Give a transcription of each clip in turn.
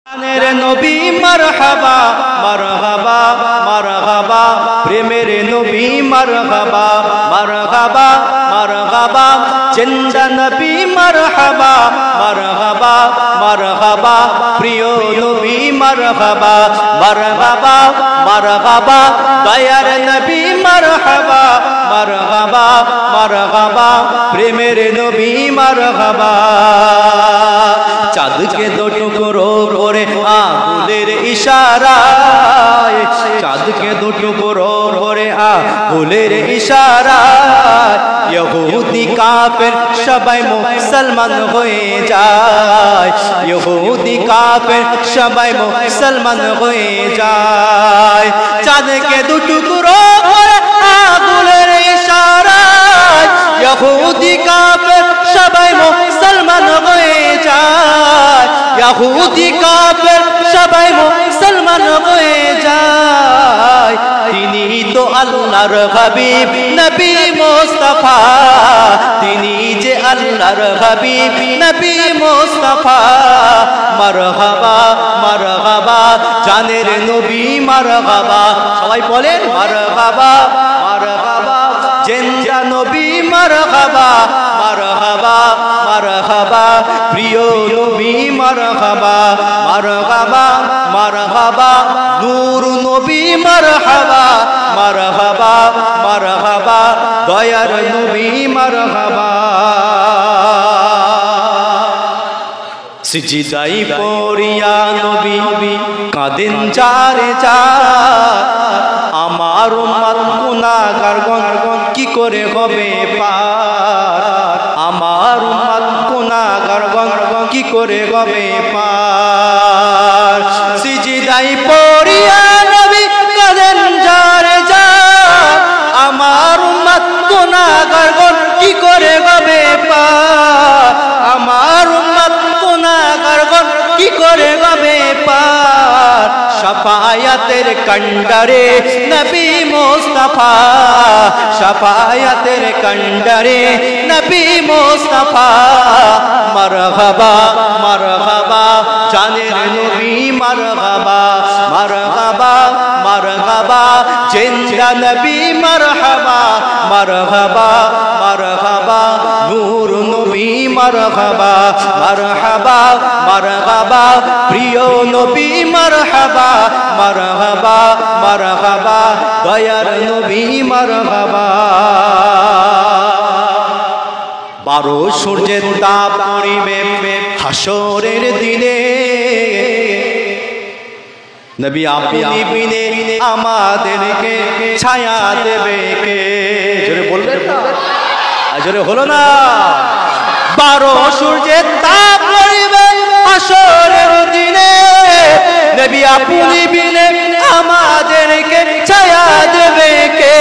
প্রাণের নবী মারহাবা মারহাবা মারহাবা, প্রেমের নবী মারহাবা মারহাবা মারহাবা, জিন্দা নবী মারহাবা মারহাবা মারহাবা, প্রিয় নবী মারহাবা মারহাবা মারহাবা, দয়ার নবী মারহাবা মারহাবা মারহাবা, প্রেমের নবী মারহাবা। চাঁদকে দো টুকরো করে আঙ্গুলের ইশারায়, চাঁদকে দো টুকরো করে আঙ্গুলের ইশারায়, ইহুদি কাফের সবাই মুসলমান হয়ে যায়, ইহুদি কাফের সবাই মুসলমান হয়ে যায়। চাঁদকে দো টুকরো করে আঙ্গুলের ইশারায়, ইহুদি কাফের সবাই মুসলমান হয়ে যায়, ইহুদি কাফের সবাই মুসলমান হয়ে যায়। তিনি তো আল্লাহর হাবিব নবী মুস্তাফা, তিনি যে আল্লাহর হাবিব নবী মুস্তাফা। মারহাবা মারহাবা, জানের নবী মারহাবা, সবাই বলেন মারহাবা মারহাবা, জিন্দা নবী মারহাবা মারহাবা মারহাবা, প্রিয় নবী মারহাবা মারহাবা মারহাবা, নূর নবী মারহাবা মারহাবা মারহাবা, দয়ার নবী মারহাবা। সিজদাই পড়িয়া নবী কাঁদেন যারে যায়, আমার উম্মত গুনাহগারগণ কি করে হবে পার, আমার উম্মত গুনাহগারগণ কি করে হবে পার। সিজদাই পড়িয়া নবী কাঁদেন যারে যায়, আমার উম্মত গুনাহগারগণ কি করে হবে পার, আমার উম্মত গুনাহগারগণ কি করে হবে পার। শাফায়াতের কন্ডারে নবী মুস্তাফা, শাফায়াতের কন্ডারে নবী মুস্তাফা। মারহাবা মারহাবা, জানের নবী মারহাবা মারহাবা মারহাবা, জিন্দা নবী মারহাবা মারহাবা মারহাবা, নূর নবী মারহাবা মারহাবা মারহাবা, প্রিয় নবী মারহাবা মারহাবা মারহাবা, দয়ার নবী মারহাবা। 12 সূর্যের তাপ পড়িবে হাসরের দিনে, নবী আপনি বিনে আমাদেরকে ছায়া দেবে কে? জোরে বলবেন না, জোরে হলো না। 12 সূর্যের তাপ পড়িবে হাসরের দিনে, নবী আপনি বিনে আমাদেরকে ছায়া দেবে কে?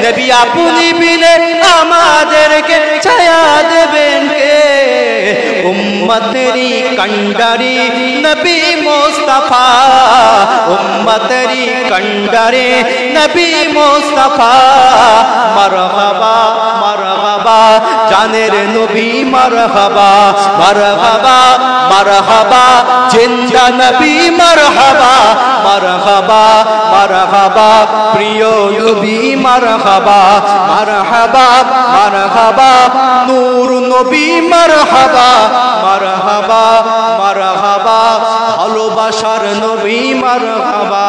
নবী আপনি বিনে আমাদেরকে ছায়া দেবেন কে? উম্মতেরি কন্ডারি নবী মুস্তাফা, উম্মতেরি কন্ডারে নবী মুস্তাফা। মারহাবা মারহাবা, জানের নবী মারহাবা মারহাবা মারহাবা, জিন্দা নবী মারহাবা মারহাবা মারহাবা, প্রিয় নবী মারহাবা মারহাবা মারহাবা, নূর নবী মারহাবা মারহাবা মারহাবা, ভালোবাসার নবী মারহাবা।